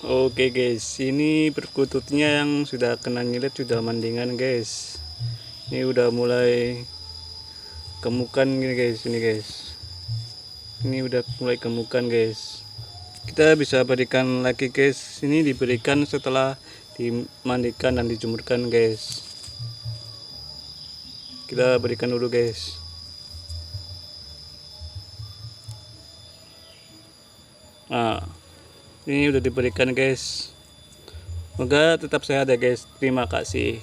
Oke guys, ini perkututnya yang sudah kena nyilet sudah mandingan guys. Ini udah mulai kemukan gini guys, ini guys. Ini udah mulai kemukan guys. Kita bisa berikan lagi guys. Ini diberikan setelah dimandikan dan dijemurkan guys. Kita berikan dulu guys. Nah, ini udah diberikan guys. Semoga tetap sehat ya guys. Terima kasih.